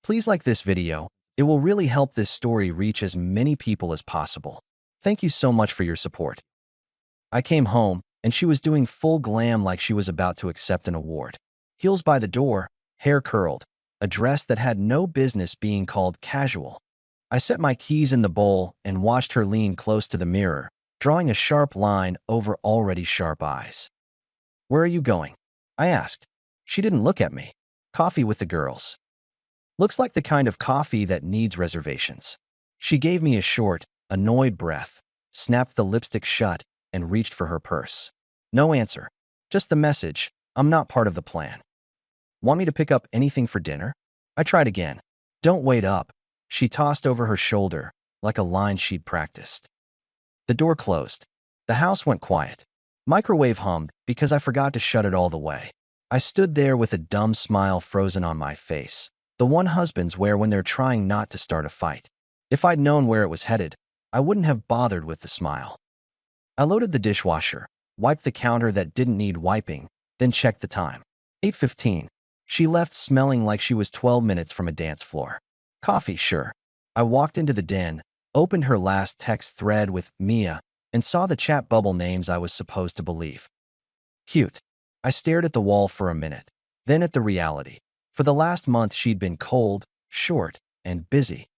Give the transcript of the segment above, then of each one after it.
Please like this video. It will really help this story reach as many people as possible. Thank you so much for your support. I came home, and she was doing full glam like she was about to accept an award. Heels by the door, hair curled, a dress that had no business being called casual. I set my keys in the bowl and watched her lean close to the mirror, drawing a sharp line over already sharp eyes. "Where are you going?" I asked. She didn't look at me. "Coffee with the girls." "Looks like the kind of coffee that needs reservations." She gave me a short, annoyed breath, snapped the lipstick shut, and reached for her purse. No answer. Just the message, "I'm not part of the plan." "Want me to pick up anything for dinner?" I tried again. "Don't wait up." She tossed over her shoulder, like a line she'd practiced. The door closed. The house went quiet. Microwave hummed because I forgot to shut it all the way. I stood there with a dumb smile frozen on my face, the one husbands wear when they're trying not to start a fight. If I'd known where it was headed, I wouldn't have bothered with the smile. I loaded the dishwasher, wiped the counter that didn't need wiping, then checked the time. 8:15. She left smelling like she was 12 minutes from a dance floor. Coffee, sure. I walked into the den, opened her last text thread with Mia, and saw the chat bubble names I was supposed to believe. Cute. I stared at the wall for a minute, then at the reality. For the last month, she'd been cold, short, and busy.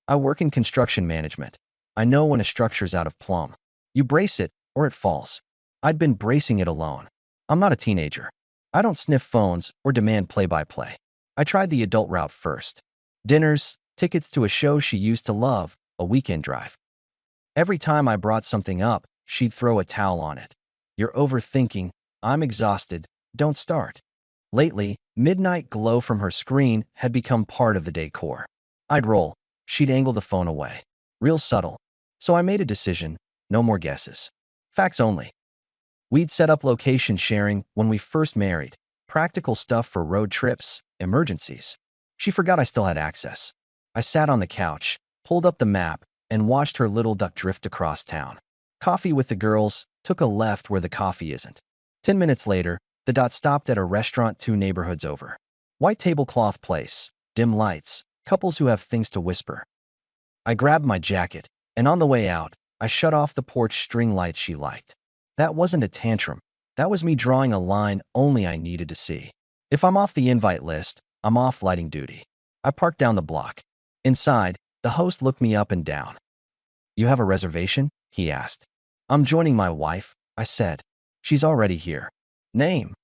I work in construction management. I know when a structure's out of plumb. You brace it, or it falls. I'd been bracing it alone. I'm not a teenager. I don't sniff phones or demand play-by-play. I tried the adult route first. Dinners, tickets to a show she used to love, a weekend drive. Every time I brought something up, she'd throw a towel on it. "You're overthinking. I'm exhausted. Don't start." Lately, midnight glow from her screen had become part of the decor. I'd roll. She'd angle the phone away. Real subtle. So I made a decision. No more guesses. Facts only. We'd set up location sharing when we first married. Practical stuff for road trips, emergencies. She forgot I still had access. I sat on the couch, pulled up the map, and watched her little duck drift across town. Coffee with the girls, took a left where the coffee isn't. 10 minutes later, the dot stopped at a restaurant 2 neighborhoods over. White tablecloth place, dim lights, couples who have things to whisper. I grabbed my jacket, and on the way out, I shut off the porch string lights she liked. That wasn't a tantrum. That was me drawing a line only I needed to see. If I'm off the invite list, I'm off lighting duty. I parked down the block. Inside, the host looked me up and down. "You have a reservation?" he asked. "I'm joining my wife," I said. "She's already here." "Name?"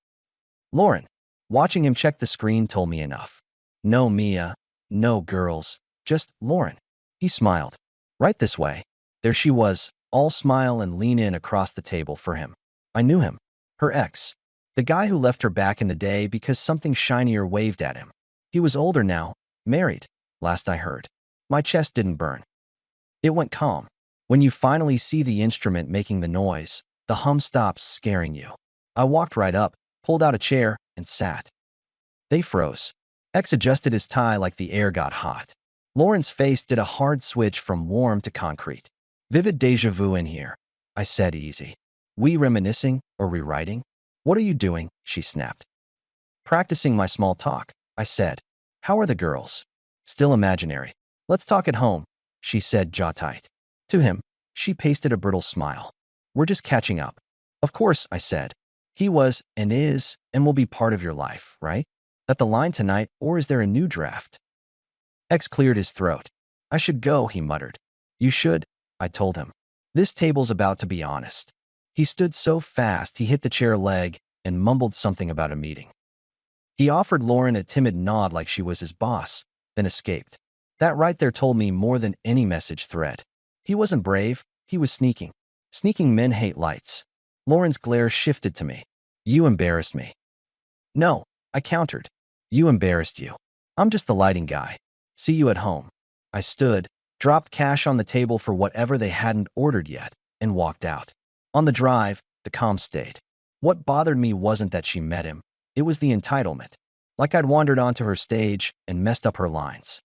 "Lauren." Watching him check the screen told me enough. No Mia, no girls, just Lauren. He smiled. "Right this way." There she was, all smile and lean in across the table for him. I knew him. Her ex. The guy who left her back in the day because something shinier waved at him. He was older now, married, last I heard. My chest didn't burn. It went calm. When you finally see the instrument making the noise, the hum stops scaring you. I walked right up, pulled out a chair, and sat. They froze. X adjusted his tie like the air got hot. Lauren's face did a hard switch from warm to concrete. "Vivid déjà vu in here," I said easy. "We reminiscing or rewriting?" "What are you doing?" she snapped. "Practicing my small talk," I said. "How are the girls?" "Still imaginary. Let's talk at home," she said, jaw tight. To him, she pasted a brittle smile. "We're just catching up." "Of course," I said. "He was and is and will be part of your life, right? At the line tonight, or is there a new draft?" X cleared his throat. "I should go," he muttered. "You should," I told him. "This table's about to be honest." He stood so fast he hit the chair leg and mumbled something about a meeting. He offered Lauren a timid nod like she was his boss, then escaped. That right there told me more than any message thread. He wasn't brave, he was sneaking. Sneaking men hate lights. Lauren's glare shifted to me. "You embarrassed me." "No," I countered. "You embarrassed you. I'm just the lighting guy. See you at home." I stood, dropped cash on the table for whatever they hadn't ordered yet, and walked out. On the drive, the calm stayed. What bothered me wasn't that she met him. It was the entitlement. Like I'd wandered onto her stage and messed up her lines.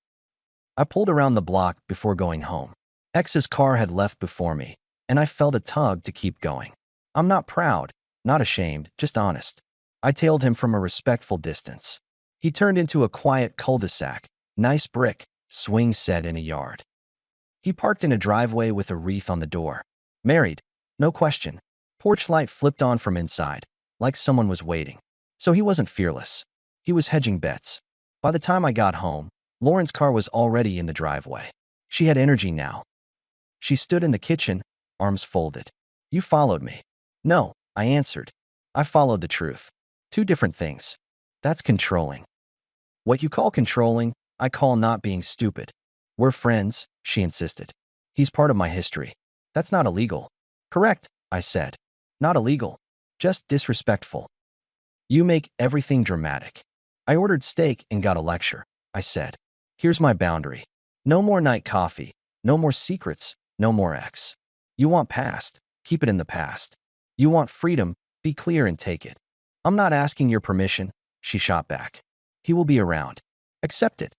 I pulled around the block before going home. X's car had left before me, and I felt a tug to keep going. I'm not proud, not ashamed, just honest. I tailed him from a respectful distance. He turned into a quiet cul-de-sac, Nice brick, Swing said in a yard. He parked in a driveway with a wreath on the door. Married, no question. Porch light flipped on from inside, like someone was waiting. So he wasn't fearless. He was hedging bets. By the time I got home, Lauren's car was already in the driveway. She had energy now. She stood in the kitchen, arms folded. You followed me. No, I answered. I followed the truth. Two different things. That's controlling. What you call controlling, I call not being stupid. We're friends, she insisted. He's part of my history. That's not illegal. Correct, I said. Not illegal. Just disrespectful. You make everything dramatic. I ordered steak and got a lecture. I said. Here's my boundary. No more night coffee. No more secrets. No more X. You want past. Keep it in the past. You want freedom. Be clear and take it. I'm not asking your permission, she shot back. He will be around. Accept it.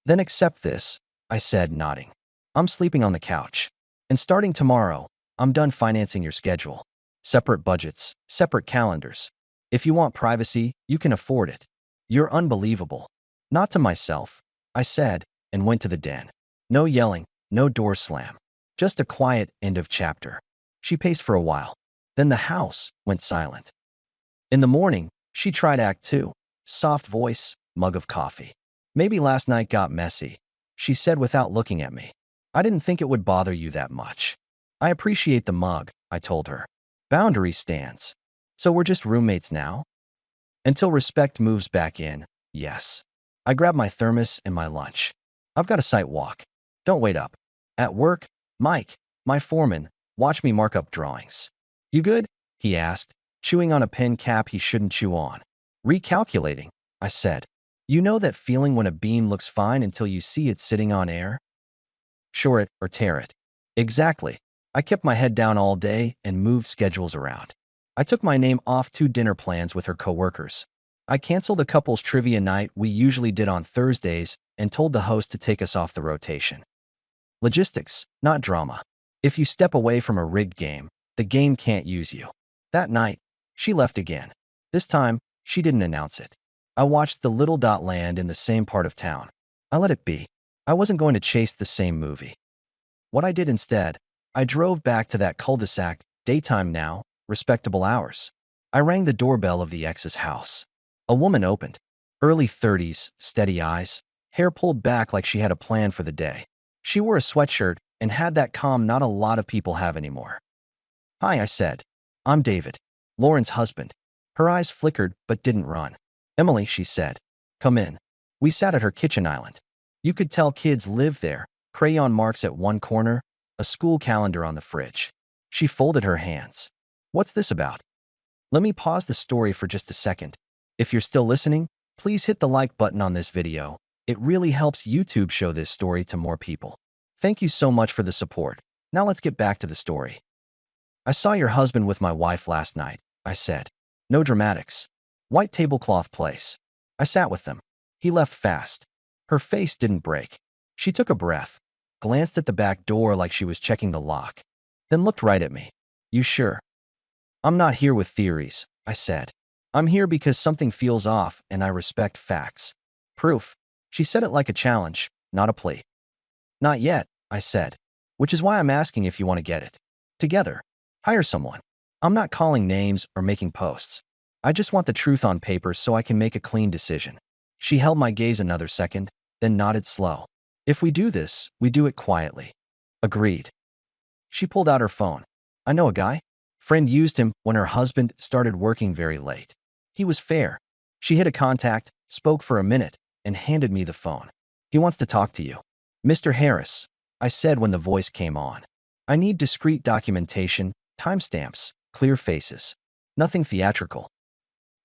Then accept this, I said, nodding. I'm sleeping on the couch. And starting tomorrow, I'm done financing your schedule. Separate budgets, separate calendars. If you want privacy, you can afford it. You're unbelievable. Not to myself, I said, and went to the den. No yelling, no door slam. Just a quiet end of chapter. She paced for a while. Then the house went silent. In the morning, she tried Act 2. Soft voice, mug of coffee. Maybe last night got messy, she said without looking at me. I didn't think it would bother you that much. I appreciate the mug, I told her. Boundary stands. So we're just roommates now? Until respect moves back in, yes. I grabbed my thermos and my lunch. I've got a site walk. Don't wait up. At work, Mike, my foreman, watched me mark up drawings. You good? He asked, chewing on a pen cap he shouldn't chew on. Recalculating, I said. You know that feeling when a beam looks fine until you see it sitting on air? Shore it or tear it. Exactly. I kept my head down all day and moved schedules around. I took my name off 2 dinner plans with her coworkers. I canceled a couple's trivia night we usually did on Thursdays and told the host to take us off the rotation. Logistics, not drama. If you step away from a rigged game, the game can't use you. That night, she left again. This time, she didn't announce it. I watched the little dot land in the same part of town. I let it be. I wasn't going to chase the same movie. What I did instead, I drove back to that cul-de-sac, daytime now, respectable hours. I rang the doorbell of the ex's house. A woman opened. Early 30s, steady eyes, hair pulled back like she had a plan for the day. She wore a sweatshirt and had that calm not a lot of people have anymore. Hi, I said. I'm David, Lauren's husband. Her eyes flickered but didn't run. Emily, she said. Come in. We sat at her kitchen island. You could tell kids lived there, crayon marks at one corner, a school calendar on the fridge. She folded her hands. What's this about? Let me pause the story for just a second. If you're still listening, please hit the like button on this video. It really helps YouTube show this story to more people. Thank you so much for the support. Now let's get back to the story. I saw your husband with my wife last night, I said. No dramatics. White tablecloth place. I sat with them. He left fast. Her face didn't break. She took a breath, glanced at the back door like she was checking the lock, then looked right at me. You sure? I'm not here with theories, I said. I'm here because something feels off and I respect facts. Proof. She said it like a challenge, not a plea. Not yet, I said, which is why I'm asking if you want to get it. Together. Hire someone. I'm not calling names or making posts. I just want the truth on paper so I can make a clean decision. She held my gaze another second, then nodded slow. If we do this, we do it quietly. Agreed. She pulled out her phone. I know a guy. Friend used him when her husband started working very late. He was fair. She hit a contact, spoke for a minute, and handed me the phone. He wants to talk to you. Mr. Harris, I said when the voice came on. I need discreet documentation, timestamps, clear faces. Nothing theatrical.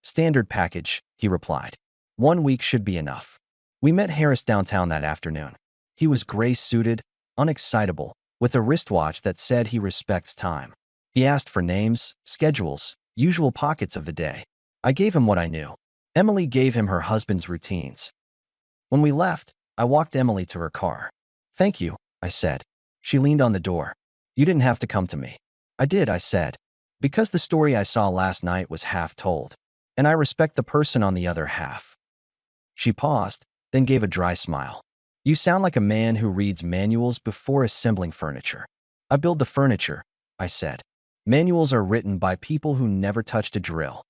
Standard package, he replied. 1 week should be enough. We met Harris downtown that afternoon. He was gray-suited, unexcitable, with a wristwatch that said he respects time. He asked for names, schedules, usual pockets of the day. I gave him what I knew. Emily gave him her husband's routines. When we left, I walked Emily to her car. Thank you, I said. She leaned on the door. You didn't have to come to me. I did, I said, because the story I saw last night was half told, and I respect the person on the other half. She paused, then gave a dry smile. You sound like a man who reads manuals before assembling furniture. I build the furniture, I said. Manuals are written by people who never touched a drill.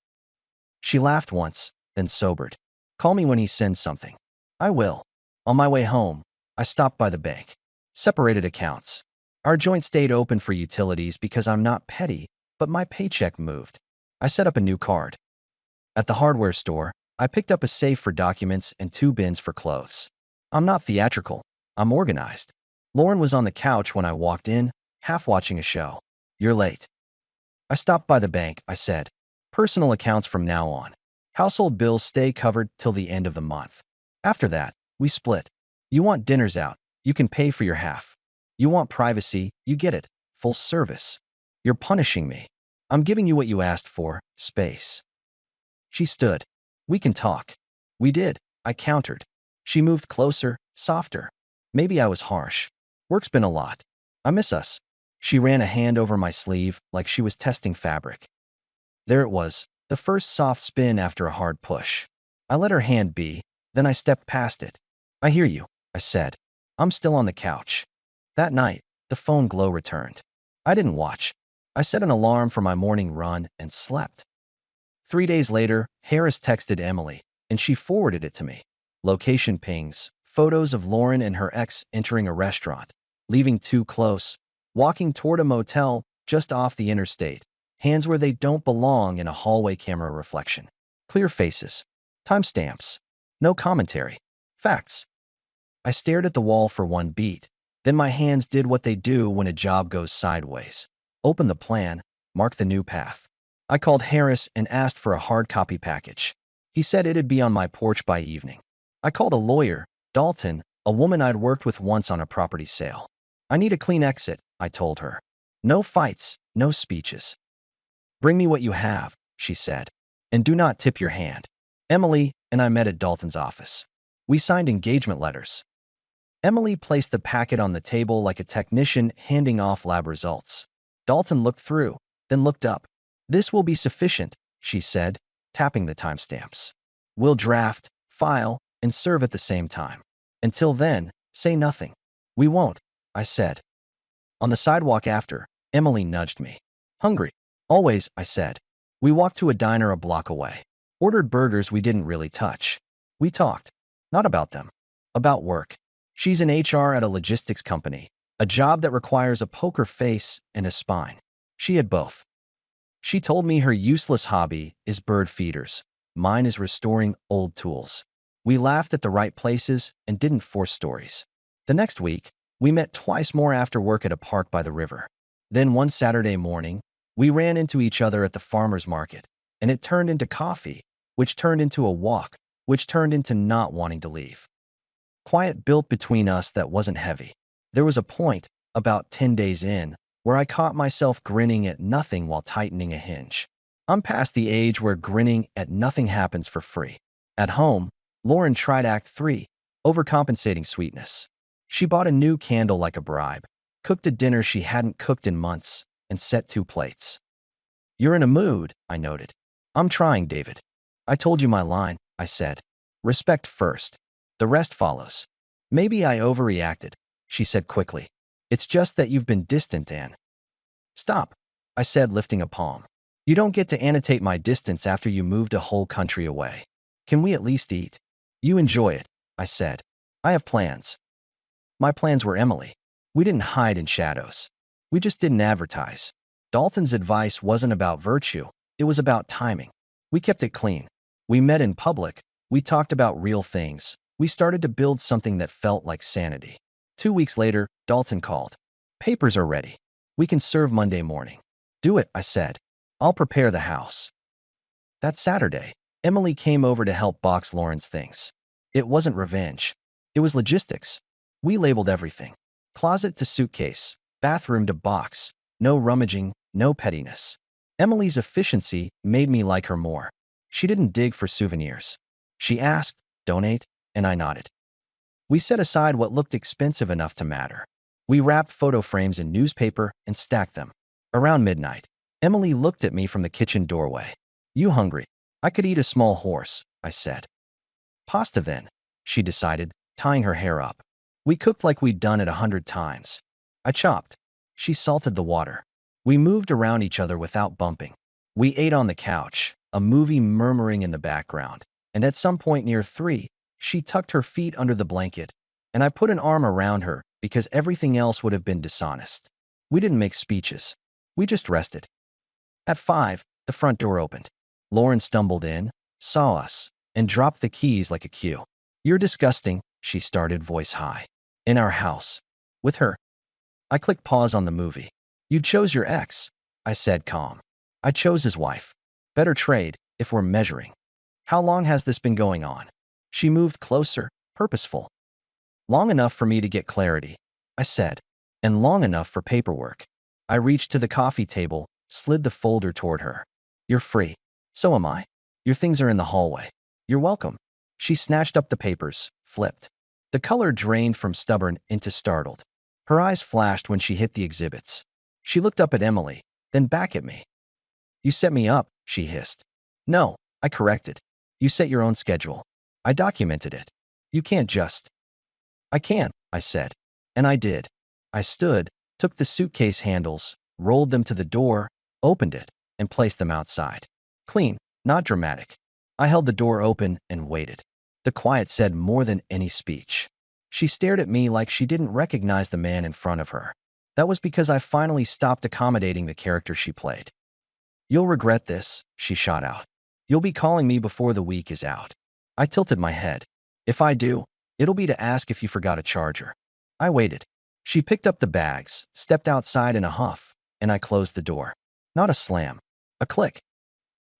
She laughed once, then sobered. Call me when he sends something. I will. On my way home, I stopped by the bank. Separated accounts. Our joint stayed open for utilities because I'm not petty, but my paycheck moved. I set up a new card. At the hardware store, I picked up a safe for documents and 2 bins for clothes. I'm not theatrical. I'm organized. Lauren was on the couch when I walked in, half watching a show. You're late. I stopped by the bank, I said. Personal accounts from now on. Household bills stay covered till the end of the month. After that, we split. You want dinners out, you can pay for your half. You want privacy, you get it. Full service. You're punishing me. I'm giving you what you asked for, space. She stood. We can talk. We did, I countered. She moved closer, softer. Maybe I was harsh. Work's been a lot. I miss us. She ran a hand over my sleeve like she was testing fabric. There it was, the first soft spin after a hard push. I let her hand be, then I stepped past it. I hear you, I said. I'm still on the couch. That night, the phone glow returned. I didn't watch. I set an alarm for my morning run and slept. 3 days later, Harris texted Emily, and she forwarded it to me. Location pings, photos of Lauren and her ex entering a restaurant, leaving too close, walking toward a motel just off the interstate, hands where they don't belong in a hallway camera reflection. Clear faces. Timestamps. No commentary. Facts. I stared at the wall for one beat. Then my hands did what they do when a job goes sideways. Open the plan, mark the new path. I called Harris and asked for a hard copy package. He said it'd be on my porch by evening. I called a lawyer, Dalton, a woman I'd worked with once on a property sale. I need a clean exit, I told her. No fights, no speeches. Bring me what you have, she said. And do not tip your hand. Emily and I met at Dalton's office. We signed engagement letters. Emily placed the packet on the table like a technician handing off lab results. Dalton looked through, then looked up. This will be sufficient, she said, tapping the timestamps. We'll draft, file, and serve at the same time. Until then, say nothing. We won't, I said. On the sidewalk after, Emily nudged me. Hungry. Always, I said. We walked to a diner a block away. Ordered burgers we didn't really touch. We talked. Not about them. About work. She's in HR at a logistics company, a job that requires a poker face and a spine. She had both. She told me her useless hobby is bird feeders. Mine is restoring old tools. We laughed at the right places and didn't force stories. The next week, we met twice more after work at a park by the river. Then one Saturday morning, we ran into each other at the farmer's market, and it turned into coffee, which turned into a walk, which turned into not wanting to leave. Quiet built between us that wasn't heavy. There was a point, about 10 days in, where I caught myself grinning at nothing while tightening a hinge. I'm past the age where grinning at nothing happens for free. At home, Lauren tried Act 3, overcompensating sweetness. She bought a new candle like a bribe, cooked a dinner she hadn't cooked in months, and set 2 plates. You're in a mood, I noted. I'm trying, David. I told you my line, I said. Respect first. The rest follows. Maybe I overreacted, she said quickly. It's just that you've been distant, Anne. Stop, I said, lifting a palm. You don't get to annotate my distance after you moved a whole country away. Can we at least eat? You enjoy it, I said. I have plans. My plans were Emily. We didn't hide in shadows. We just didn't advertise. Dalton's advice wasn't about virtue. It was about timing. We kept it clean. We met in public. We talked about real things. We started to build something that felt like sanity. 2 weeks later, Dalton called. Papers are ready. We can serve Monday morning. Do it, I said. I'll prepare the house. That Saturday, Emily came over to help box Lauren's things. It wasn't revenge. It was logistics. We labeled everything. Closet to suitcase, bathroom to box. No rummaging, no pettiness. Emily's efficiency made me like her more. She didn't dig for souvenirs. She asked, donate, and I nodded. We set aside what looked expensive enough to matter. We wrapped photo frames in newspaper and stacked them. Around midnight, Emily looked at me from the kitchen doorway. You hungry? I could eat a small horse, I said. Pasta then. she decided, tying her hair up. We cooked like we'd done it 100 times. I chopped. She salted the water. We moved around each other without bumping. We ate on the couch, a movie murmuring in the background. And at some point near 3, she tucked her feet under the blanket, and I put an arm around her because everything else would have been dishonest. We didn't make speeches. We just rested. At 5, the front door opened. Lauren stumbled in, saw us, and dropped the keys like a cue. "You're disgusting," she started, voice high. "In our house. With her." I clicked pause on the movie. "You chose your ex," I said, calm. "I chose his wife. Better trade, if we're measuring. How long has this been going on?" She moved closer, purposeful. "Long enough for me to get clarity," I said, "and long enough for paperwork." I reached to the coffee table, slid the folder toward her. "You're free. So am I. Your things are in the hallway. You're welcome." She snatched up the papers, flipped. The color drained from stubborn into startled. Her eyes flashed when she hit the exhibits. She looked up at Emily, then back at me. "You set me up," she hissed. "No," I corrected. "You set your own schedule. I documented it. You can't just." "I can," I said. And I did. I stood, took the suitcase handles, rolled them to the door, opened it, and placed them outside. Clean, not dramatic. I held the door open and waited. The quiet said more than any speech. She stared at me like she didn't recognize the man in front of her. That was because I finally stopped accommodating the character she played. "You'll regret this," she shot out. "You'll be calling me before the week is out." I tilted my head. "If I do, it'll be to ask if you forgot a charger." I waited. She picked up the bags, stepped outside in a huff, and I closed the door. Not a slam. A click.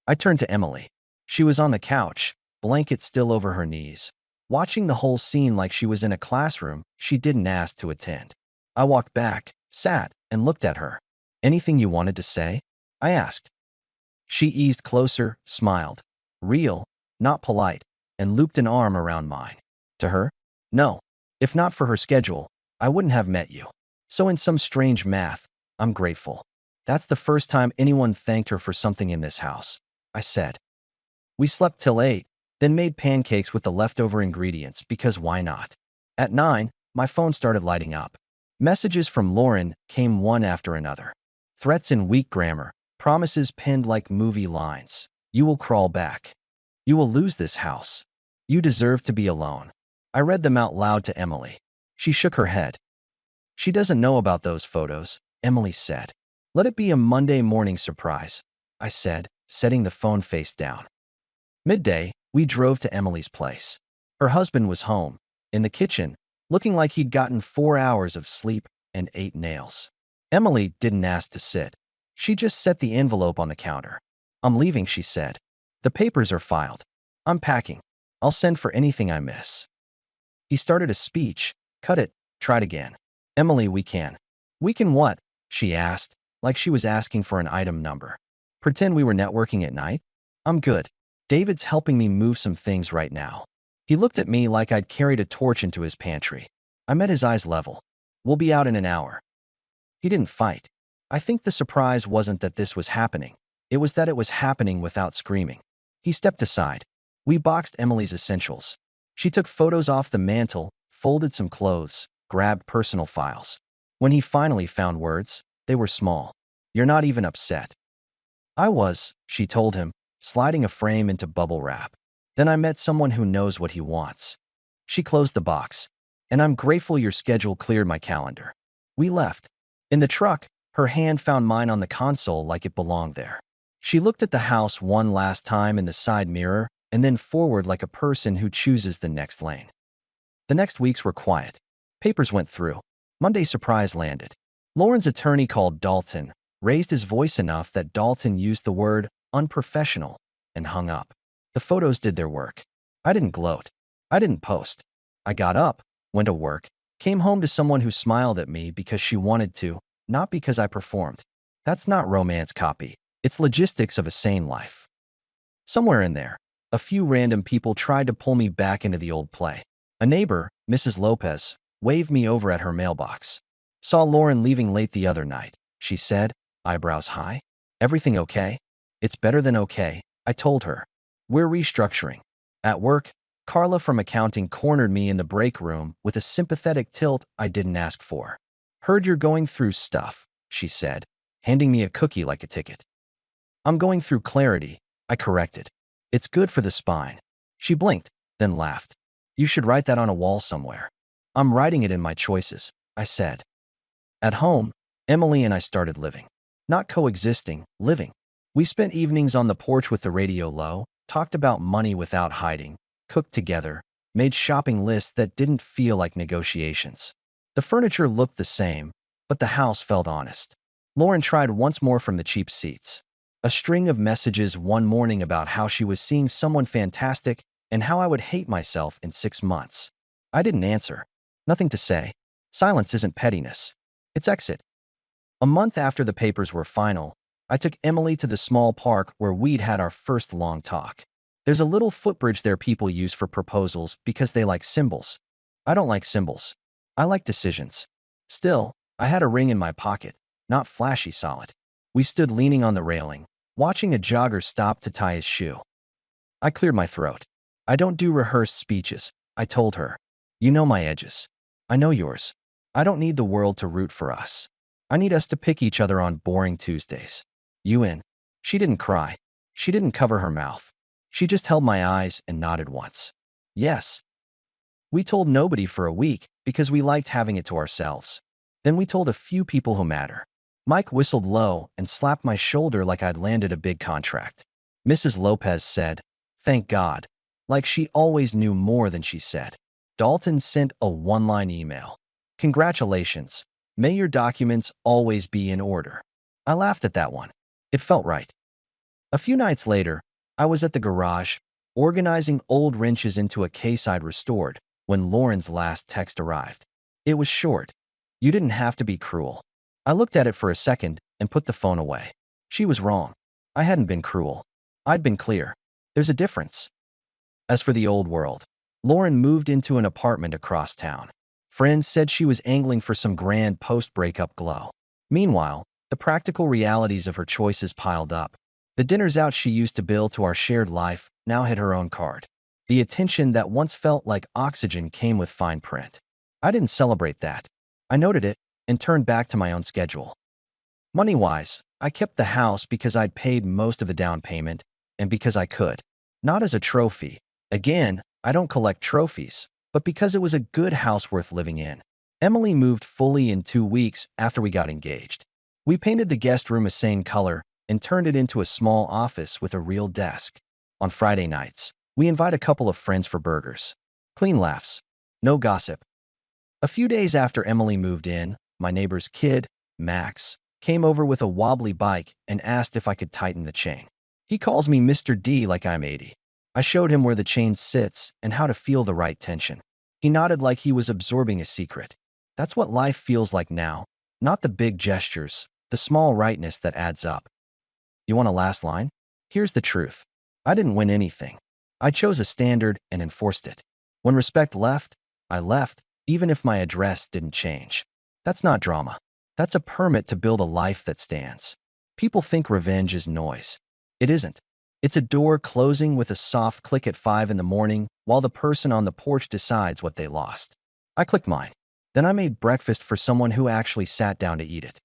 I turned to Emily. She was on the couch, blanket still over her knees, watching the whole scene like she was in a classroom she didn't ask to attend. I walked back, sat, and looked at her. "Anything you wanted to say?" I asked. She eased closer, smiled. Real, not polite, and looped an arm around mine. To her? "No. If not for her schedule, I wouldn't have met you. So in some strange math, I'm grateful." "That's the first time anyone thanked her for something in this house," I said. We slept till 8, then made pancakes with the leftover ingredients because why not? At 9, my phone started lighting up. Messages from Lauren came one after another. Threats in weak grammar, promises pinned like movie lines. "You will crawl back. You will lose this house. You deserve to be alone." I read them out loud to Emily. She shook her head. "She doesn't know about those photos," Emily said. "Let it be a Monday morning surprise," I said, setting the phone face down. Midday, we drove to Emily's place. Her husband was home, in the kitchen, looking like he'd gotten 4 hours of sleep and 8 nails. Emily didn't ask to sit. She just set the envelope on the counter. "I'm leaving," she said. "The papers are filed. I'm packing. I'll send for anything I miss." He started a speech, cut it, tried again. "Emily, we can." "We can what?" she asked, like she was asking for an item number. "Pretend we were networking at night?" "I'm good. David's helping me move some things right now." He looked at me like I'd carried a torch into his pantry. I met his eyes level. "We'll be out in an hour." He didn't fight. I think the surprise wasn't that this was happening. It was that it was happening without screaming. He stepped aside. We boxed Emily's essentials. She took photos off the mantle, folded some clothes, grabbed personal files. When he finally found words, they were small. "You're not even upset." "I was," she told him, sliding a frame into bubble wrap. "Then I met someone who knows what he wants." She closed the box. "And I'm grateful your schedule cleared my calendar." We left. In the truck, her hand found mine on the console like it belonged there. She looked at the house one last time in the side mirror and then forward like a person who chooses the next lane. The next weeks were quiet. Papers went through. Monday surprise landed. Lauren's attorney called Dalton, raised his voice enough that Dalton used the word unprofessional, and hung up. The photos did their work. I didn't gloat. I didn't post. I got up, went to work, came home to someone who smiled at me because she wanted to, not because I performed. That's not romance copy. It's logistics of a sane life. Somewhere in there, a few random people tried to pull me back into the old play. A neighbor, Mrs. Lopez, waved me over at her mailbox. "Saw Lauren leaving late the other night," she said, eyebrows high. "Everything okay?" "It's better than okay," I told her. "We're restructuring. At work, Carla from accounting cornered me in the break room with a sympathetic tilt I didn't ask for. "Heard you're going through stuff," she said, handing me a cookie like a ticket. "I'm going through clarity," I corrected. "It's good for the spine." She blinked, then laughed. "You should write that on a wall somewhere." "I'm writing it in my choices," I said. At home, Emily and I started living. Not coexisting, living. We spent evenings on the porch with the radio low, talked about money without hiding, cooked together, made shopping lists that didn't feel like negotiations. The furniture looked the same, but the house felt honest. Lauren tried once more from the cheap seats. A string of messages one morning about how she was seeing someone fantastic and how I would hate myself in 6 months. I didn't answer. Nothing to say. Silence isn't pettiness. It's exit. A month after the papers were final, I took Emily to the small park where we'd had our first long talk. There's a little footbridge there people use for proposals because they like symbols. I don't like symbols. I like decisions. Still, I had a ring in my pocket, not flashy solid. We stood leaning on the railing, watching a jogger stop to tie his shoe. I cleared my throat. "I don't do rehearsed speeches," I told her. "You know my edges. I know yours. I don't need the world to root for us. I need us to pick each other on boring Tuesdays. You in?" She didn't cry. She didn't cover her mouth. She just held my eyes and nodded once. "Yes." We told nobody for a week because we liked having it to ourselves. Then we told a few people who matter. Mike whistled low and slapped my shoulder like I'd landed a big contract. Mrs. Lopez said, "Thank God," like she always knew more than she said. Dalton sent a one-line email. "Congratulations. May your documents always be in order." I laughed at that one. It felt right. A few nights later, I was at the garage, organizing old wrenches into a case I'd restored, when Lauren's last text arrived. It was short. "You didn't have to be cruel." I looked at it for a second and put the phone away. She was wrong. I hadn't been cruel. I'd been clear. There's a difference. As for the old world, Lauren moved into an apartment across town. Friends said she was angling for some grand post-breakup glow. Meanwhile, the practical realities of her choices piled up. The dinners out she used to bill to our shared life now had her own card. The attention that once felt like oxygen came with fine print. I didn't celebrate that. I noted it and turned back to my own schedule. Money-wise, I kept the house because I'd paid most of the down payment and because I could. Not as a trophy. Again, I don't collect trophies, but because it was a good house worth living in. Emily moved fully in 2 weeks after we got engaged. We painted the guest room a same color and turned it into a small office with a real desk. On Friday nights, we invite a couple of friends for burgers. Clean laughs. No gossip. A few days after Emily moved in, my neighbor's kid, Max, came over with a wobbly bike and asked if I could tighten the chain. He calls me Mr. D like I'm 80. I showed him where the chain sits and how to feel the right tension. He nodded like he was absorbing a secret. That's what life feels like now. Not the big gestures, the small rightness that adds up. You want a last line? Here's the truth. I didn't win anything. I chose a standard and enforced it. When respect left, I left, even if my address didn't change. That's not drama. That's a permit to build a life that stands. People think revenge is noise. It isn't. It's a door closing with a soft click at 5 in the morning while the person on the porch decides what they lost. I clicked mine. Then I made breakfast for someone who actually sat down to eat it.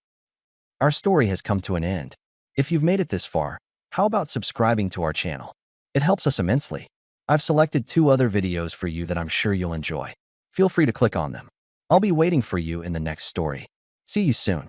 Our story has come to an end. If you've made it this far, how about subscribing to our channel? It helps us immensely. I've selected 2 other videos for you that I'm sure you'll enjoy. Feel free to click on them. I'll be waiting for you in the next story. See you soon.